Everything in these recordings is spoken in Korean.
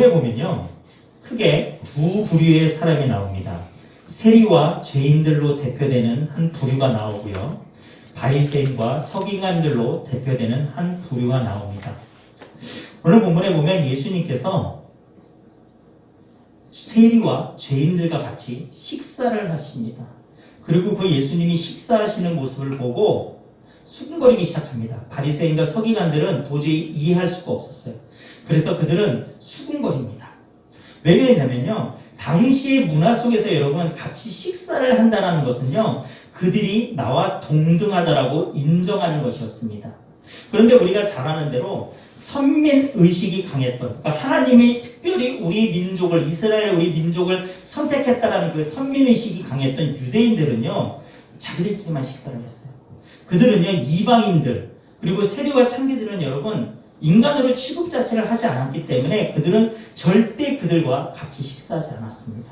본문에 보면요, 크게 두 부류의 사람이 나옵니다. 세리와 죄인들로 대표되는 한 부류가 나오고요, 바리새인과 서기관들로 대표되는 한 부류가 나옵니다. 오늘 본문에 보면 예수님께서 세리와 죄인들과 같이 식사를 하십니다. 그리고 그 예수님이 식사하시는 모습을 보고 수군거리기 시작합니다. 바리새인과 서기관들은 도저히 이해할 수가 없었어요. 그래서 그들은 수군거립니다. 왜 그랬냐면요, 당시의 문화 속에서 여러분 같이 식사를 한다는 것은요, 그들이 나와 동등하다라고 인정하는 것이었습니다. 그런데 우리가 잘 아는 대로 선민의식이 강했던, 그러니까 하나님이 특별히 우리 민족을, 이스라엘 우리 민족을 선택했다라는 그 선민의식이 강했던 유대인들은요, 자기들끼리만 식사를 했어요. 그들은요, 이방인들, 그리고 세리와 창기들은 여러분 인간으로 취급 자체를 하지 않았기 때문에 그들은 절대 그들과 같이 식사하지 않았습니다.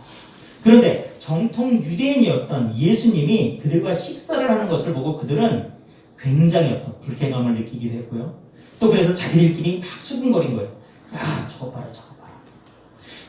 그런데 정통 유대인이었던 예수님이 그들과 식사를 하는 것을 보고 그들은 굉장히 어떤 불쾌감을 느끼기도 했고요. 또 그래서 자기들끼리 막 수군거린 거예요. 야, 저거 봐라, 저거 봐라.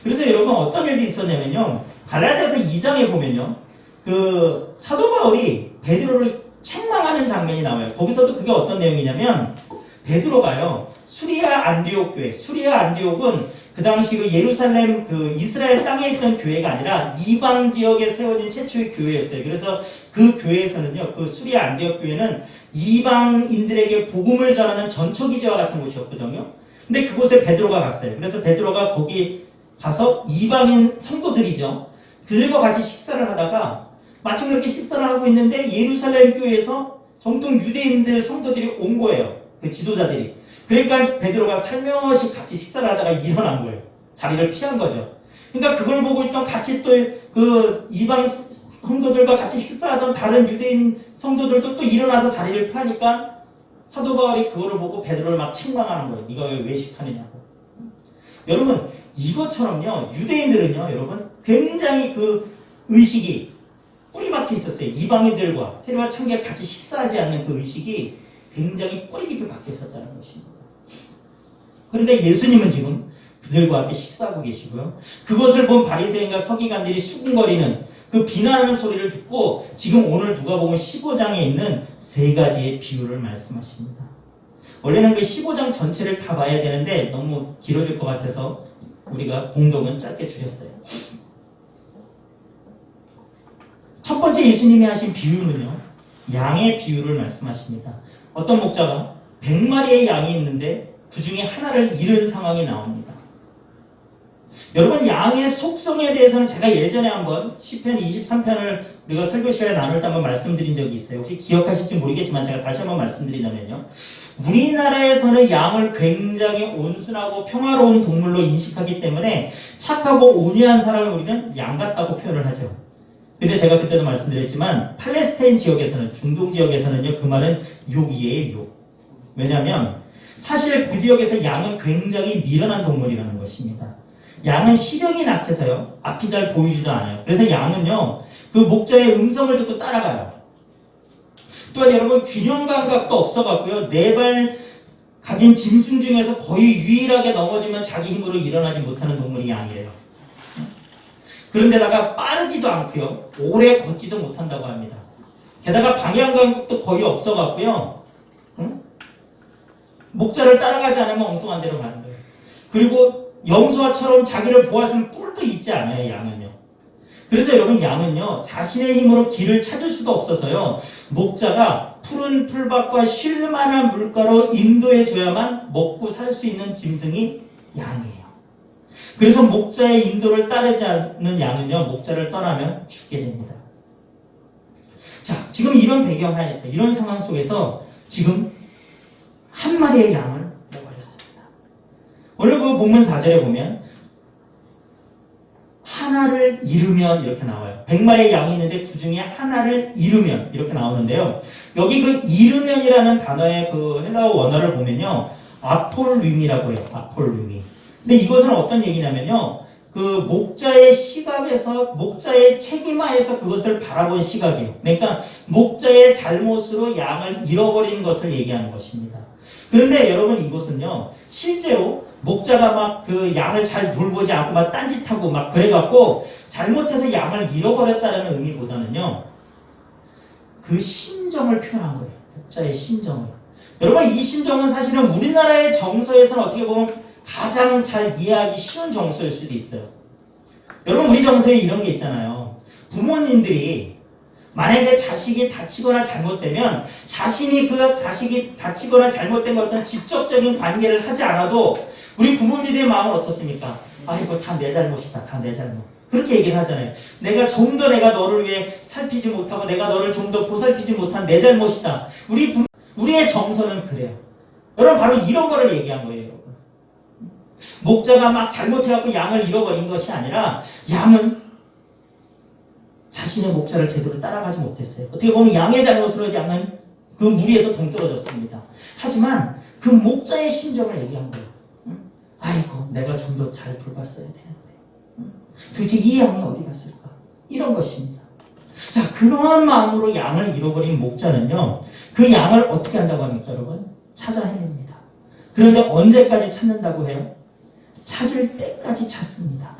그래서 여러분 어떤 일이 있었냐면요, 갈라디아서 2장에 보면요, 그 사도 바울이 베드로를 책망하는 장면이 나와요. 거기서도 그게 어떤 내용이냐면, 베드로가요, 수리아 안디옥 교회, 수리아 안디옥은 그 당시 그 예루살렘 그 이스라엘 땅에 있던 교회가 아니라 이방 지역에 세워진 최초의 교회였어요. 그래서 그 교회에서는요, 그 수리아 안디옥 교회는 이방인들에게 복음을 전하는 전초기지와 같은 곳이었거든요. 근데 그곳에 베드로가 갔어요. 그래서 베드로가 거기 가서 이방인 성도들이죠, 그들과 같이 식사를 하다가 마침 그렇게 식사를 하고 있는데 예루살렘 교회에서 정통 유대인들 성도들이 온 거예요. 그 지도자들이. 그러니까 베드로가 살며시 같이 식사를 하다가 일어난 거예요. 자리를 피한 거죠. 그러니까 그걸 보고 있던 같이 또 그 이방 성도들과 같이 식사하던 다른 유대인 성도들도 또 일어나서 자리를 피하니까 사도 바울이 그거를 보고 베드로를 막 책망하는 거예요. 네가 왜 외식하느냐고. 여러분 이것처럼요, 유대인들은요, 여러분 굉장히 그 의식이 뿌리 박혀 있었어요. 이방인들과 세리와 창기가 같이 식사하지 않는 그 의식이 굉장히 뿌리 깊이 박혀 있었다는 것입니다. 그런데 예수님은 지금 그들과 함께 식사하고 계시고요, 그것을 본 바리새인과 서기관들이 수군거리는 그 비난하는 소리를 듣고 지금 오늘 누가복음 15장에 있는 세 가지의 비유를 말씀하십니다. 원래는 그 15장 전체를 다 봐야 되는데 너무 길어질 것 같아서 우리가 봉독은 짧게 줄였어요. 첫 번째 예수님이 하신 비유는요, 양의 비유를 말씀하십니다. 어떤 목자가 100마리의 양이 있는데 그 중에 하나를 잃은 상황이 나옵니다. 여러분 양의 속성에 대해서는 제가 예전에 한번 시편 23편을 우리가 설교 시간에 나눌 때 한번 말씀드린 적이 있어요. 혹시 기억하실지 모르겠지만 제가 다시 한번 말씀드리자면요, 우리나라에서는 양을 굉장히 온순하고 평화로운 동물로 인식하기 때문에 착하고 온유한 사람을 우리는 양 같다고 표현을 하죠. 근데 제가 그때도 말씀드렸지만 팔레스타인 지역에서는, 중동 지역에서는요, 그 말은 욕이에요, 욕. 왜냐하면 사실 그 지역에서 양은 굉장히 미련한 동물이라는 것입니다. 양은 시력이 약해서요, 앞이 잘 보이지도 않아요. 그래서 양은요, 그 목자의 음성을 듣고 따라가요. 또한 여러분 균형 감각도 없어갖고요, 네 발 가진 짐승 중에서 거의 유일하게 넘어지면 자기 힘으로 일어나지 못하는 동물이 양이에요. 그런데다가 빠르지도 않고요, 오래 걷지도 못한다고 합니다. 게다가 방향 감각도 거의 없어갖고요, 목자를 따라가지 않으면 엉뚱한 데로 가는 거예요. 그리고 염소와처럼 자기를 보호할 수 있는 뿔도 있지 않아요, 양은요. 그래서 여러분 양은요, 자신의 힘으로 길을 찾을 수도 없어서요, 목자가 푸른 풀밭과 쉴만한 물가로 인도해줘야만 먹고 살 수 있는 짐승이 양이에요. 그래서 목자의 인도를 따르지 않는 양은요, 목자를 떠나면 죽게 됩니다. 자, 지금 이런 배경 하에서, 이런 상황 속에서 지금 한 마리의 양을 먹어버렸습니다. 오늘 그 본문 4절에 보면 하나를 잃으면 이렇게 나와요. 100마리의 양이 있는데 그 중에 하나를 잃으면 이렇게 나오는데요, 여기 그 잃으면이라는 단어의 그 헬라어 원어를 보면요, 아폴륨이라고 해요. 아폴륨이. 근데 이것은 어떤 얘기냐면요, 그 목자의 시각에서, 목자의 책임하에서 그것을 바라본 시각이에요. 그러니까 목자의 잘못으로 양을 잃어버린 것을 얘기하는 것입니다. 그런데 여러분 이것은요, 실제로 목자가 막 그 양을 잘 돌보지 않고 막 딴짓하고 막 그래갖고 잘못해서 양을 잃어버렸다는 의미보다는요, 그 심정을 표현한 거예요. 목자의 심정을. 여러분 이 심정은 사실은 우리나라의 정서에서는 어떻게 보면 가장 잘 이해하기 쉬운 정서일 수도 있어요. 여러분 우리 정서에 이런 게 있잖아요. 부모님들이 만약에 자식이 다치거나 잘못되면 자신이 그 자식이 다치거나 잘못된 어떤 직접적인 관계를 하지 않아도 우리 부모님들의 마음은 어떻습니까? 아이고 다 내 잘못이다. 다 내 잘못. 그렇게 얘기를 하잖아요. 내가 좀 더 내가 너를 위해 살피지 못하고 내가 너를 좀 더 보살피지 못한 내 잘못이다. 우리의 정서는 그래요. 여러분 바로 이런 거를 얘기한 거예요. 여러분. 목자가 막 잘못해갖고 양을 잃어버린 것이 아니라 양은 자신의 목자를 제대로 따라가지 못했어요. 어떻게 보면 양의 잘못으로 양은 그 무리에서 동떨어졌습니다. 하지만 그 목자의 심정을 얘기한 거예요. 아이고 내가 좀 더 잘 돌봤어야 되는데 도대체 이 양이 어디 갔을까? 이런 것입니다. 자, 그러한 마음으로 양을 잃어버린 목자는요, 그 양을 어떻게 한다고 합니까, 여러분? 찾아 헤맵니다. 그런데 언제까지 찾는다고 해요? 찾을 때까지 찾습니다.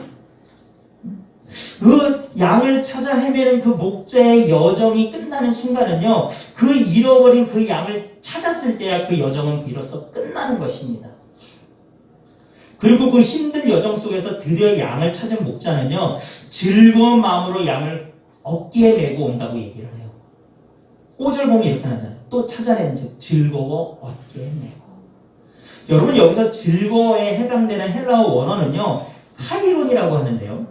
그 양을 찾아 헤매는 그 목자의 여정이 끝나는 순간은요, 그 잃어버린 그 양을 찾았을 때야 그 여정은 비로소 끝나는 것입니다. 그리고 그 힘든 여정 속에서 드디어 양을 찾은 목자는요, 즐거운 마음으로 양을 어깨에 메고 온다고 얘기를 해요. 5절 보면 이렇게 하잖아요. 또 찾아낸 즉 즐거워 어깨에 메고. 여러분 여기서 즐거워에 해당되는 헬라어 원어는요, 카이론이라고 하는데요.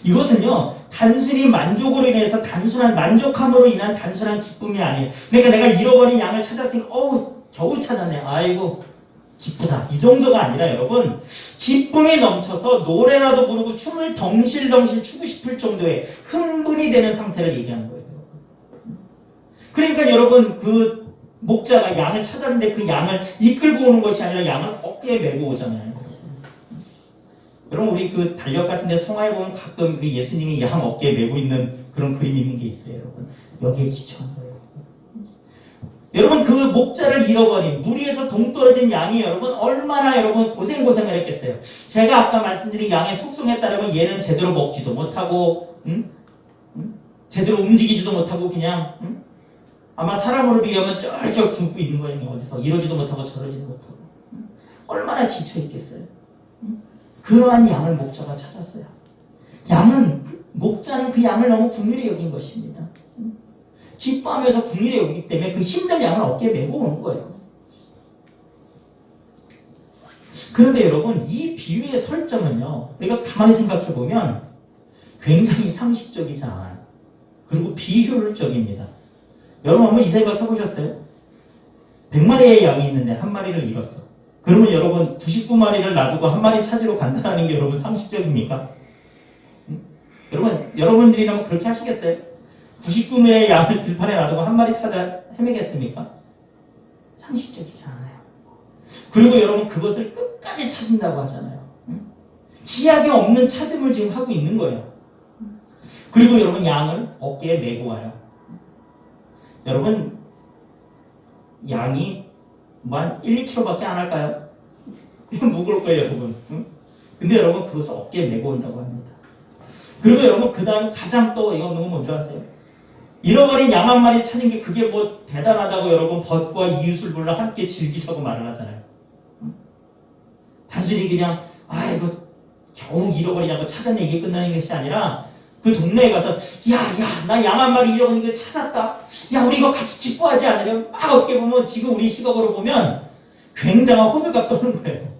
이것은요, 단순히 만족으로 인해서 단순한 만족함으로 인한 단순한 기쁨이 아니에요. 그러니까 내가 잃어버린 양을 찾았으니까 겨우 찾았네. 아이고 기쁘다. 이 정도가 아니라 여러분, 기쁨이 넘쳐서 노래라도 부르고 춤을 덩실덩실 추고 싶을 정도의 흥분이 되는 상태를 얘기하는 거예요. 그러니까 여러분 그 목자가 양을 찾았는데 그 양을 이끌고 오는 것이 아니라 양을 어깨에 메고 오잖아요. 여러분 우리 그 달력 같은데 성화에 보면 가끔 그 예수님이 양 어깨에 메고 있는 그런 그림이 있는 게 있어요. 여러분 여기에 기초한 거예요. 여러분 그 목자를 잃어버린 무리에서 동떨어진 양이 여러분 얼마나 여러분 고생을 했겠어요. 제가 아까 말씀드린 양의 속성에 따르면 얘는 제대로 먹지도 못하고 제대로 움직이지도 못하고 그냥 아마 사람으로 비교하면 쩔쩔 굶고 있는 거예요. 어디서 이러지도 못하고 저러지도 못하고 얼마나 지쳐있겠어요. 그러한 양을 목자가 찾았어요. 목자는 그 양을 너무 긍휼히 여긴 것입니다. 기뻐하면서 긍휼히 여기기 때문에 그 힘든 양을 어깨에 메고 오는 거예요. 그런데 여러분 이 비유의 설정은요, 우리가 가만히 생각해보면 굉장히 상식적이지 않아요. 그리고 비효율적입니다. 여러분 한번 이 생각 해보셨어요? 100마리의 양이 있는데 한 마리를 잃었어. 그러면 여러분 99마리를 놔두고 한 마리 찾으러 간다는 게 여러분 상식적입니까? 여러분들이라면 그렇게 하시겠어요? 99마리의 양을 들판에 놔두고 한 마리 찾아 헤매겠습니까? 상식적이지 않아요. 그리고 여러분 그것을 끝까지 찾는다고 하잖아요. 기약이 없는 찾음을 지금 하고 있는 거예요. 그리고 여러분 양을 어깨에 메고 와요. 여러분 양이 한 1, 2kg밖에 안 할까요? 그냥 무거울 거예요, 여러분. 근데 여러분 그것을 어깨에 메고 온다고 합니다. 그리고 여러분 그 다음 가장 또 이건 너무 뭔지 아세요? 잃어버린 양 한 마리 찾은 게 그게 뭐 대단하다고 여러분 벗과 이웃을 불러 함께 즐기자고 말을 하잖아요. 단순히 그냥 아이고 겨우 잃어버리냐고 찾았네 이게 끝나는 것이 아니라 그 동네에 가서 나 양 한 마리 잃어버린 거 찾았다. 야 우리 이거 같이 기뻐하지 않으려? 막 어떻게 보면 지금 우리 시각으로 보면 굉장한 호들갑 떠는 거예요.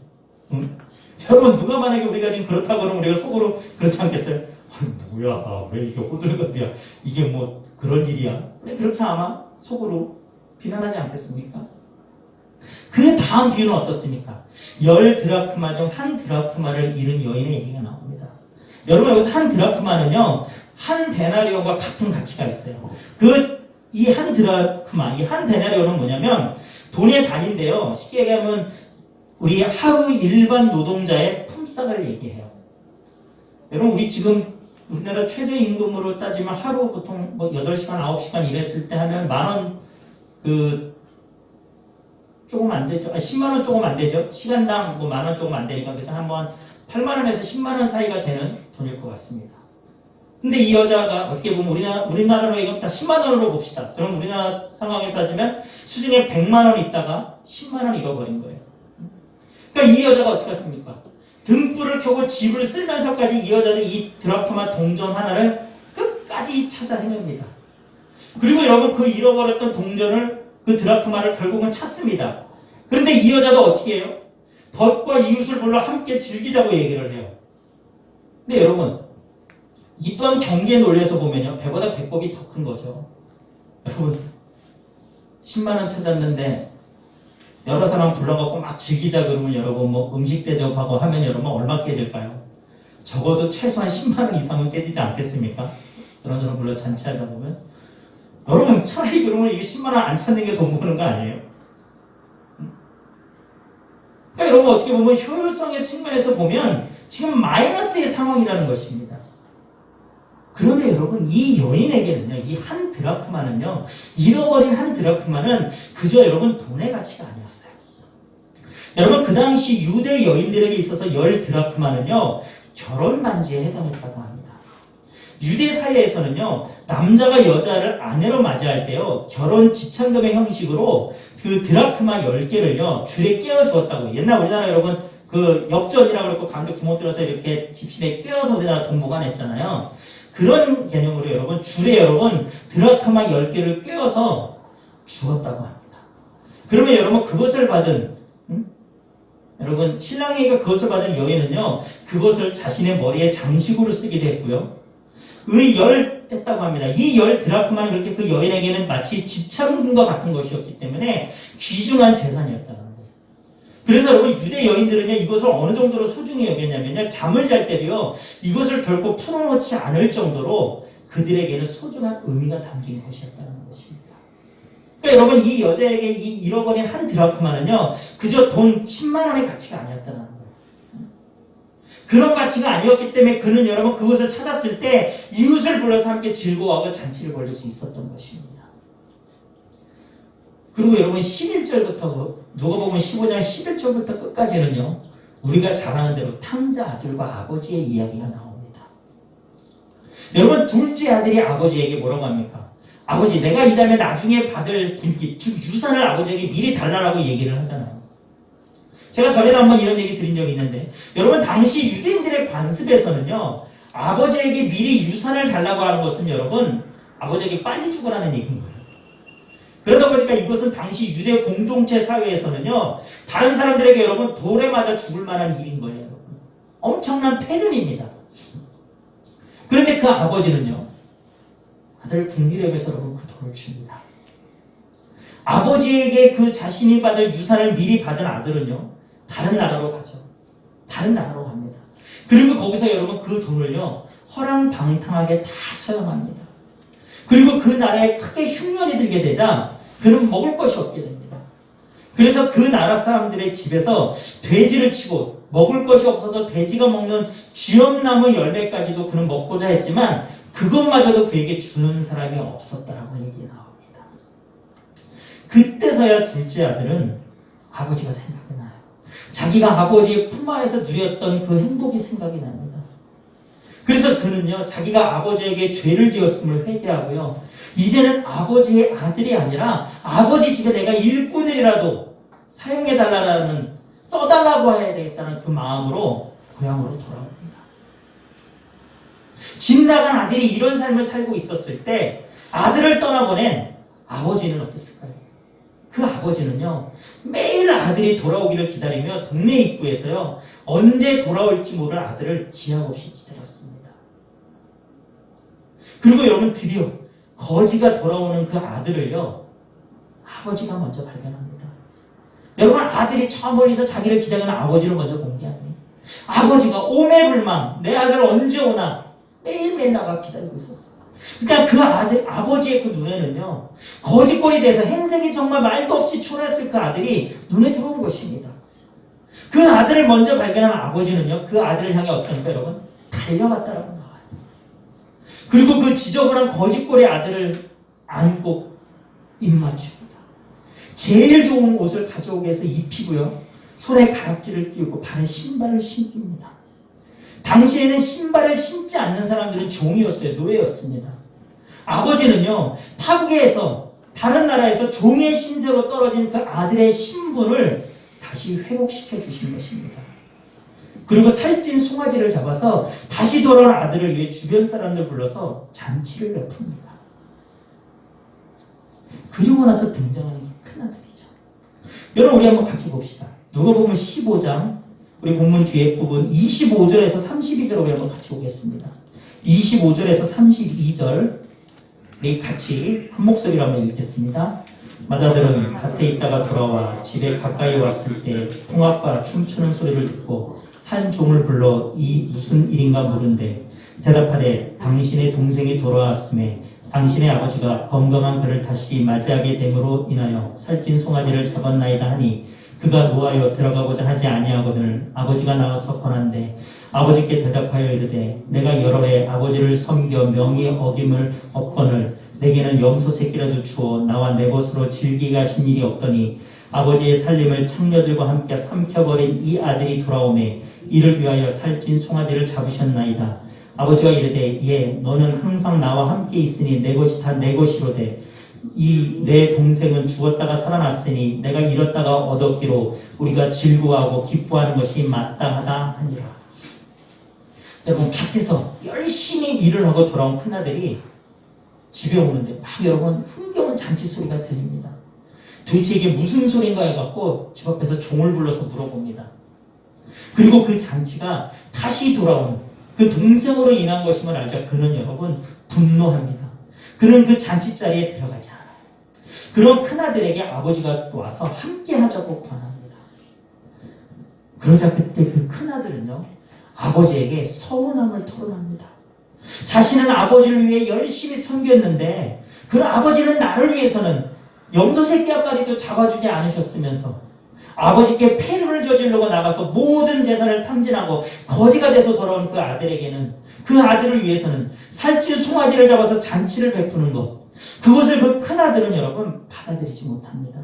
여러분 누가 만약에 우리가 지금 그렇다고 그러면 우리가 속으로 그렇지 않겠어요? 아니 뭐야 왜 이게 호들갑이야? 이게 뭐 그런 일이야? 그렇게 아마 속으로 비난하지 않겠습니까? 그 다음 비유는 어떻습니까? 10드라크마 중 한 드라크마를 잃은 여인의 얘기가 나옵니다. 여러분 여기서 한 드라크마는요, 한 데나리온과 같은 가치가 있어요. 이 한 드라크마, 이 한 데나리온은 뭐냐면 돈의 단위인데요. 쉽게 얘기하면 우리 하루 일반 노동자의 품삯을 얘기해요. 여러분 우리 지금 우리나라 최저임금으로 따지면 하루 보통 뭐 8시간, 9시간 일했을 때 하면 10,000원 조금 안 되죠. 10만 원 조금 안 되죠. 시간당 뭐 만 원 조금 안 되니까 그죠. 한번 8만 원에서 10만 원 사이가 되는 돈일 것 같습니다. 근데 이 여자가 어떻게 보면 우리나라로 얘기하면 다 10만 원으로 봅시다. 그럼 우리나라 상황에 따지면 수중에 100만 원 있다가 10만 원 잃어버린 거예요. 그러니까 이 여자가 어떻게 했습니까? 등불을 켜고 집을 쓸면서까지 이 여자는 이 드라크마 동전 하나를 끝까지 찾아 헤맵니다. 그리고 여러분 그 잃어버렸던 동전을 그 드라크마를 결국은 찾습니다. 그런데 이 여자가 어떻게 해요? 벗과 이웃을 불러 함께 즐기자고 얘기를 해요. 근데 여러분 이 또한 경제 논리에서 보면요. 배보다 배꼽이 더 큰 거죠. 여러분 10만 원 찾았는데 여러 사람 불러갖고 막 즐기자 그러면 여러분 뭐 음식 대접하고 하면 여러분 얼마 깨질까요? 적어도 최소한 10만 원 이상은 깨지지 않겠습니까? 그런 불러 잔치하다 보면 여러분 차라리 그러면 이게 10만 원 안 찾는 게 돈 버는 거 아니에요? 그러니까 여러분 어떻게 보면 효율성의 측면에서 보면 지금 마이너스의 상황이라는 것입니다. 그런데 여러분 이 여인에게는요, 이 한 드라크마는요, 잃어버린 한 드라크마는 그저 여러분 돈의 가치가 아니었어요. 여러분 그 당시 유대 여인들에게 있어서 10드라크마는요 결혼 반지에 해당했다고 합니다. 유대 사회에서는요 남자가 여자를 아내로 맞이할 때요 결혼 지참금의 형식으로 그 드라크마 10개를요 줄에 끼워 주었다고. 옛날 우리나라 여러분 그 엽전이라고 그러고 가운데 구멍 뚫어서 이렇게 집신에 끼워서 우리나라 돈 보관했잖아요. 그런 개념으로 여러분 줄에 여러분 드라크마 10개를 끼워서 주었다고 합니다. 그러면 여러분 그것을 받은 여러분 신랑에게 그것을 받은 여인은요 그것을 자신의 머리에 장식으로 쓰기도 했고요. 했다고 합니다. 이 10드라크마는 그렇게 그 여인에게는 마치 지참금과 같은 것이었기 때문에 귀중한 재산이었다는 거예요. 그래서 여러분 유대 여인들은요 이것을 어느 정도로 소중히 여겼냐면요 잠을 잘 때도요 이것을 결코 풀어놓지 않을 정도로 그들에게는 소중한 의미가 담긴 것이었다는 것입니다. 그러니까 여러분 이 여자에게 이 잃어버린 한 드라크마는요 그저 돈 10만 원의 가치가 아니었다는 거예요. 그런 가치가 아니었기 때문에 그는 여러분 그것을 찾았을 때 이웃을 불러서 함께 즐거워하고 잔치를 벌일 수 있었던 것입니다. 그리고 여러분 11절부터 누가복음 15장 11절부터 끝까지는요 우리가 잘 아는 대로 탕자 아들과 아버지의 이야기가 나옵니다. 여러분 둘째 아들이 아버지에게 뭐라고 합니까? 아버지 내가 이 다음에 나중에 받을 유산을 아버지에게 미리 달라고 얘기를 하잖아요. 제가 전에도 한번 이런 얘기 드린 적이 있는데 여러분 당시 유대인들의 관습에서는요 아버지에게 미리 유산을 달라고 하는 것은 여러분 아버지에게 빨리 죽으라는 얘기인 거예요. 그러다 보니까 이것은 당시 유대 공동체 사회에서는요 다른 사람들에게 여러분 돌에 맞아 죽을 만한 일인 거예요. 여러분. 엄청난 폐륜입니다. 그런데 그 아버지는요 아들 국리력에서 여러분 그 돌을 줍니다. 아버지에게 그 자신이 받을 유산을 미리 받은 아들은요 다른 나라로 가죠. 다른 나라로 갑니다. 그리고 거기서 여러분 그 돈을요 허랑방탕하게 다 사용합니다. 그리고 그 나라에 크게 흉년이 들게 되자 그는 먹을 것이 없게 됩니다. 그래서 그 나라 사람들의 집에서 돼지를 치고 먹을 것이 없어서 돼지가 먹는 쥐엄나무 열매까지도 그는 먹고자 했지만 그것마저도 그에게 주는 사람이 없었다라고 얘기 나옵니다. 그때서야 둘째 아들은 아버지가 생각이 나요. 자기가 아버지의 품 안에서 누렸던 그 행복이 생각이 납니다. 그래서 그는요 자기가 아버지에게 죄를 지었음을 회개하고요 이제는 아버지의 아들이 아니라 아버지 집에 내가 일꾼이라도 사용해달라는 써달라고 해야 되겠다는 그 마음으로 고향으로 돌아옵니다. 집 나간 아들이 이런 삶을 살고 있었을 때 아들을 떠나보낸 아버지는 어땠을까요? 그 아버지는요 매일 아들이 돌아오기를 기다리며 동네 입구에서요 언제 돌아올지 모를 아들을 기약 없이 기다렸습니다. 그리고 여러분 드디어 거지가 돌아오는 그 아들을요 아버지가 먼저 발견합니다. 여러분 아들이 저 멀리서 자기를 기다리는 아버지를 먼저 본 게 아니에요. 아버지가 오매불망 내 아들 언제 오나 매일매일 나가 기다리고 있었어요. 그러니까 그 아버지의 그 눈에는요 거지꼴이 돼서 행색이 정말 말도 없이 초라했을 그 아들이 눈에 들어온 것입니다. 그 아들을 먼저 발견한 아버지는요 그 아들을 향해 어떻게 합니까 여러분? 달려갔다라고 나와요. 그리고 그 지저분한 거지꼴의 아들을 안고 입맞춥니다. 제일 좋은 옷을 가져오게 해서 입히고요. 손에 가락지를 끼우고 발에 신발을 신깁니다. 당시에는 신발을 신지 않는 사람들은 종이었어요. 노예였습니다. 아버지는요, 타국에서 다른 나라에서 종의 신세로 떨어진 그 아들의 신분을 다시 회복시켜 주신 것입니다. 그리고 살찐 송아지를 잡아서 다시 돌아온 아들을 위해 주변 사람들 불러서 잔치를 베풉니다. 그리고 나서 등장하는 게 큰아들이죠. 여러분, 우리 한번 같이 봅시다. 누가복음 15장, 우리 본문 뒤에 부분 25절에서 32절 우리 한번 같이 보겠습니다. 25절에서 32절 우리 같이 한 목소리로 한번 읽겠습니다. 맏아들은 밭에 있다가 돌아와 집에 가까이 왔을 때 풍악과 춤추는 소리를 듣고 한 종을 불러 이 무슨 일인가 물은데 대답하되 당신의 동생이 돌아왔음에 당신의 아버지가 건강한 그를 다시 맞이하게 됨으로 인하여 살찐 송아지를 잡았나이다 하니 그가 노하여 들어가고자 하지 아니하거늘 아버지가 나와서 권한대 아버지께 대답하여 이르되 내가 여러 해 아버지를 섬겨 명의 어김을 없거늘 내게는 염소 새끼라도 주어 나와 내 것으로 즐기게 하신 일이 없더니 아버지의 살림을 창녀들과 함께 삼켜버린 이 아들이 돌아오매 이를 위하여 살찐 송아지를 잡으셨나이다. 아버지가 이르되 예 너는 항상 나와 함께 있으니 내 것이 다 내 것이로되 이 내 동생은 죽었다가 살아났으니 내가 잃었다가 얻었기로 우리가 즐거워하고 기뻐하는 것이 마땅하다 하니라. 여러분, 밭에서 열심히 일을 하고 돌아온 큰아들이 집에 오는데 막 여러분 흥겨운 잔치 소리가 들립니다. 도대체 이게 무슨 소린가 해갖고 집 앞에서 종을 불러서 물어봅니다. 그리고 그 잔치가 다시 돌아온 그 동생으로 인한 것임을 알자 그는 여러분 분노합니다. 그는 그 잔치 자리에 들어가지 않아요. 그런 큰아들에게 아버지가 와서 함께 하자고 권합니다. 그러자 그때 그 큰아들은요 아버지에게 서운함을 토로합니다. 자신은 아버지를 위해 열심히 섬겼는데 그 아버지는 나를 위해서는 염소 새끼 한 마리도 잡아주지 않으셨으면서 아버지께 폐륜을 저지르고 나가서 모든 재산을 탕진하고 거지가 돼서 돌아온 그 아들에게는 그 아들을 위해서는 살찐 송아지를 잡아서 잔치를 베푸는 것 그것을 그 큰아들은 여러분 받아들이지 못합니다.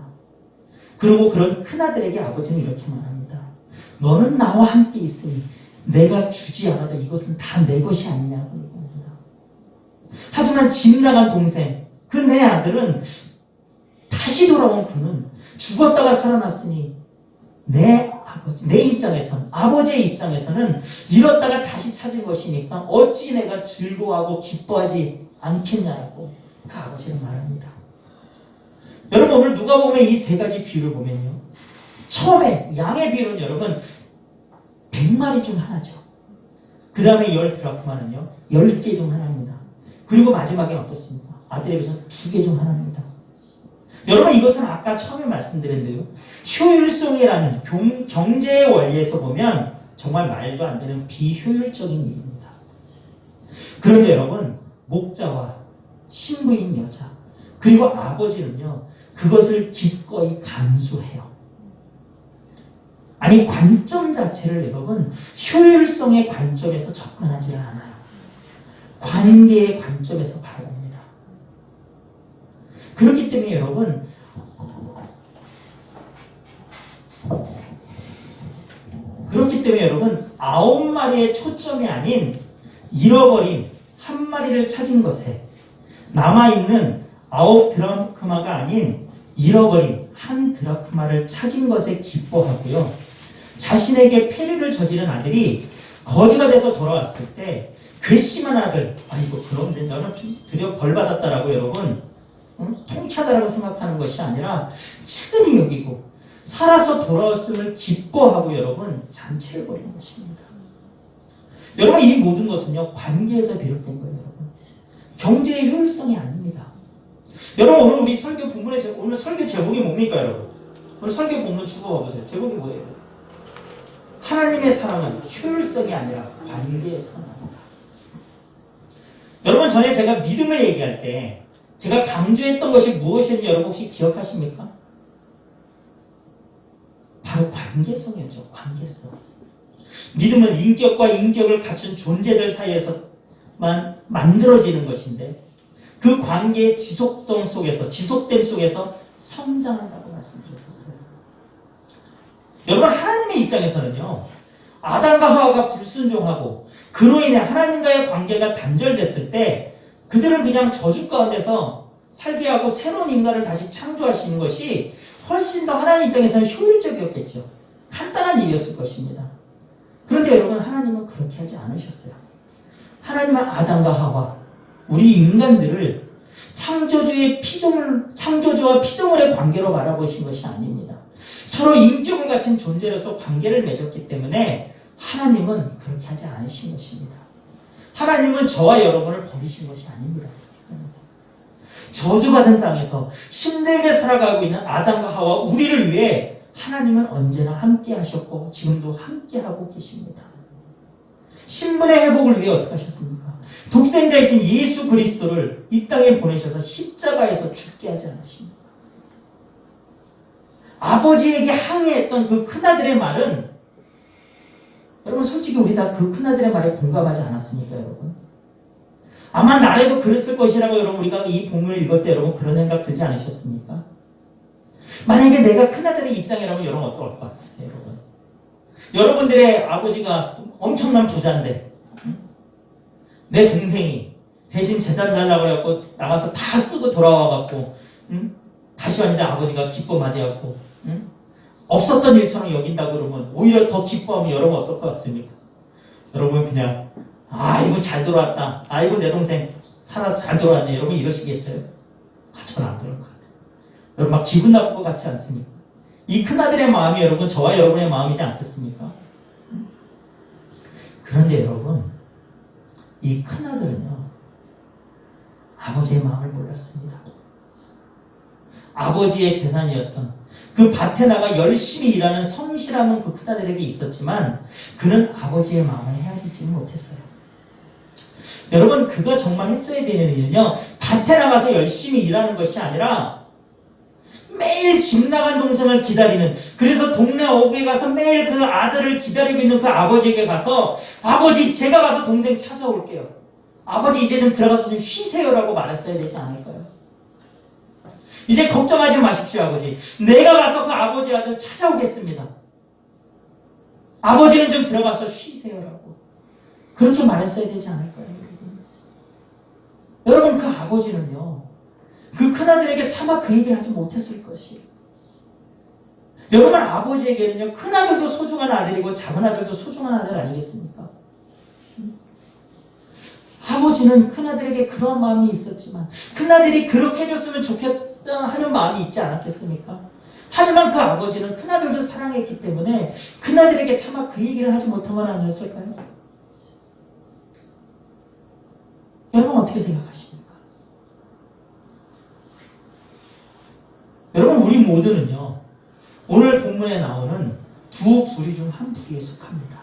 그리고 그런 큰아들에게 아버지는 이렇게 말합니다. 너는 나와 함께 있으니 내가 주지 않아도 이것은 다 내 것이 아니냐고 얘기합니다. 하지만 집 나간 동생 그 내 아들은 다시 돌아온 그는 죽었다가 살아났으니 내 입장에선 아버지의 입장에서는 잃었다가 다시 찾은 것이니까 어찌 내가 즐거워하고 기뻐하지 않겠냐라고 그 아버지는 말합니다. 여러분, 오늘 누가복음의 이 세 가지 비유를 보면요 처음에 양의 비유는 여러분 100마리 중 하나죠. 그 다음에 10드라크마는요 10개 중 하나입니다. 그리고 마지막에 어떻습니까? 아들의 비유는 2개 중 하나입니다. 여러분, 이것은 아까 처음에 말씀드렸는데요 효율성이라는 경제의 원리에서 보면 정말 말도 안 되는 비효율적인 일입니다. 그런데 여러분, 목자와 신부인 여자 그리고 아버지는요 그것을 기꺼이 감수해요. 아니, 관점 자체를 여러분 효율성의 관점에서 접근하지를 않아요. 관계의 관점에서 바라봅니다. 그렇기 때문에 여러분 그렇기 때문에 여러분 9마리의 초점이 아닌 잃어버린 한 마리를 찾은 것에 남아있는 9드라크마가 아닌 잃어버린 1드라크마를 찾은 것에 기뻐하고요. 자신에게 폐륜을 저지른 아들이 거지가 돼서 돌아왔을 때 괘씸한 아들, 아이고 그럼 너는 드디어 벌받았다라고 여러분 통쾌하다라고 생각하는 것이 아니라 측은히 여기고 살아서 돌아왔음을 기뻐하고 여러분 잔치를 벌이는 것입니다. 여러분, 이 모든 것은요 관계에서 비롯된 거예요. 여러분, 경제의 효율성이 아닙니다. 여러분, 오늘 우리 설교 본문의 오늘 설교 제목이 뭡니까? 여러분, 오늘 설교 본문 주고 봐보세요. 제목이 뭐예요? 하나님의 사랑은 효율성이 아니라 관계의 사랑입니다. 여러분, 전에 제가 믿음을 얘기할 때 제가 강조했던 것이 무엇인지 여러분 혹시 기억하십니까? 바로 관계성이었죠. 관계성. 믿음은 인격과 인격을 갖춘 존재들 사이에서만 만들어지는 것인데 그 관계의 지속성 속에서 지속됨 속에서 성장한다고 말씀드렸었어요. 여러분, 하나님의 입장에서는요, 아담과 하와가 불순종하고 그로 인해 하나님과의 관계가 단절됐을 때 그들은 그냥 저주 가운데서 살게 하고 새로운 인간을 다시 창조하시는 것이 훨씬 더 하나님 입장에서는 효율적이었겠죠. 간단한 일이었을 것입니다. 그런데 여러분, 하나님은 그렇게 하지 않으셨어요. 하나님은 아담과 하와, 우리 인간들을 창조주와 피조물의 관계로 바라보신 것이 아닙니다. 서로 인격을 갖춘 존재로서 관계를 맺었기 때문에 하나님은 그렇게 하지 않으신 것입니다. 하나님은 저와 여러분을 버리신 것이 아닙니다. 저주받은 땅에서 힘들게 살아가고 있는 아담과 하와 우리를 위해 하나님은 언제나 함께 하셨고 지금도 함께 하고 계십니다. 신분의 회복을 위해 어떻게 하셨습니까? 독생자이신 예수 그리스도를 이 땅에 보내셔서 십자가에서 죽게 하지 않으십니까? 아버지에게 항의했던 그 큰아들의 말은, 여러분 솔직히 우리 다 그 큰아들의 말에 공감하지 않았습니까, 여러분? 아마 나라도 그랬을 것이라고 여러분 우리가 이 본문을 읽을 때 여러분 그런 생각 들지 않으셨습니까? 만약에 내가 큰아들의 입장이라면 여러분 어떨 것 같으세요, 여러분? 여러분들의 아버지가 엄청난 부자인데 내 동생이 대신 재단 달라고 그래갖고 나가서 다 쓰고 돌아와갖고 다시 왔는데 아버지가 기뻐 맞이하고 없었던 일처럼 여긴다고 그러면 오히려 더 기뻐하면 여러분 어떨 것 같습니까? 여러분 그냥 아이고 잘 돌아왔다, 아이고 내 동생 잘 돌아왔네, 여러분 이러시겠어요? 저는 안 그럴 것 같아요. 여러분 막 기분 나쁠 것 같지 않습니까? 이 큰아들의 마음이 여러분 저와 여러분의 마음이지 않겠습니까? 그런데 여러분, 이 큰아들은요 아버지의 마음을 몰랐습니다. 아버지의 재산이었던 그 밭에 나가 열심히 일하는 성실함은 그 큰아들에게 있었지만 그는 아버지의 마음을 헤아리지 못했어요. 여러분, 그가 정말 했어야 되는 일은요, 밭에 나가서 열심히 일하는 것이 아니라 매일 집 나간 동생을 기다리는, 그래서 동네 어귀에 가서 매일 그 아들을 기다리고 있는 그 아버지에게 가서 아버지 제가 가서 동생 찾아올게요, 아버지 이제 좀 들어가서 좀 쉬세요라고 말했어야 되지 않을까요? 이제 걱정하지 마십시오 아버지, 내가 가서 그 아버지 아들 찾아오겠습니다, 아버지는 좀 들어가서 쉬세요라고 그렇게 말했어야 되지 않을까요? 여러분, 그 아버지는요 그 큰아들에게 차마 그 얘기를 하지 못했을 것이에요. 여러분, 아버지에게는요 큰아들도 소중한 아들이고 작은아들도 소중한 아들 아니겠습니까? 아버지는 큰아들에게 그런 마음이 있었지만 큰아들이 그렇게 해줬으면 좋겠다 하는 마음이 있지 않았겠습니까? 하지만 그 아버지는 큰아들도 사랑했기 때문에 큰아들에게 차마 그 얘기를 하지 못한 건 아니었을까요? 여러분 어떻게 생각하십니까? 여러분, 우리 모두는요 오늘 본문에 나오는 두 부류 중 한 부류에 속합니다.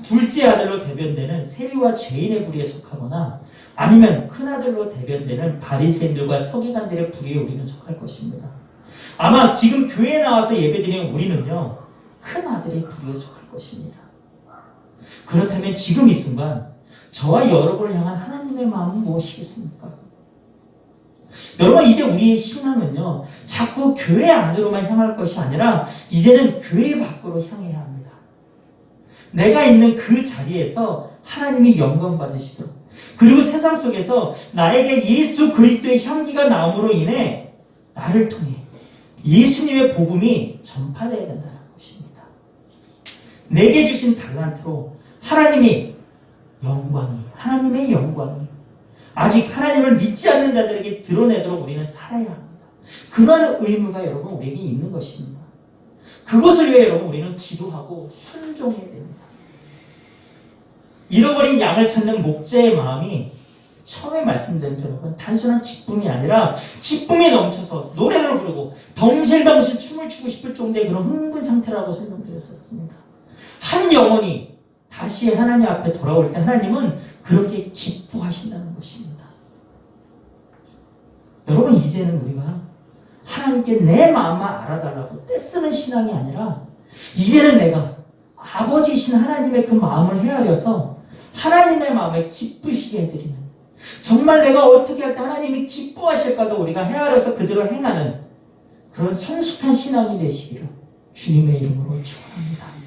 둘째 아들로 대변되는 세리와 죄인의 부류에 속하거나 아니면 큰아들로 대변되는 바리새인들과 서기관들의 부류에 우리는 속할 것입니다. 아마 지금 교회에 나와서 예배드리는 우리는요 큰아들의 부류에 속할 것입니다. 그렇다면 지금 이 순간 저와 여러분을 향한 하나님의 마음은 무엇이겠습니까? 여러분, 이제 우리의 신앙은요 자꾸 교회 안으로만 향할 것이 아니라 이제는 교회 밖으로 향해야 합니다. 내가 있는 그 자리에서 하나님이 영광 받으시도록, 그리고 세상 속에서 나에게 예수 그리스도의 향기가 나옴으로 인해 나를 통해 예수님의 복음이 전파되어야 된다는 것입니다. 내게 주신 달란트로 하나님의 영광이 아직 하나님을 믿지 않는 자들에게 드러내도록 우리는 살아야 합니다. 그런 의무가 여러분 우리에게 있는 것입니다. 그것을 위해 여러분 우리는 기도하고 순종해야 됩니다. 잃어버린 양을 찾는 목자의 마음이 처음에 말씀드린 여러분 단순한 기쁨이 아니라 기쁨이 넘쳐서 노래를 부르고 덩실덩실 춤을 추고 싶을 정도의 그런 흥분 상태라고 설명드렸었습니다. 한 영혼이 다시 하나님 앞에 돌아올 때 하나님은 그렇게 기뻐하신다는 것입니다. 여러분, 이제는 우리가 하나님께 내 마음만 알아달라고 떼쓰는 신앙이 아니라 이제는 내가 아버지이신 하나님의 그 마음을 헤아려서 하나님의 마음에 기쁘시게 해드리는, 정말 내가 어떻게 할 때 하나님이 기뻐하실까도 우리가 헤아려서 그대로 행하는 그런 성숙한 신앙이 되시기를 주님의 이름으로 축원합니다.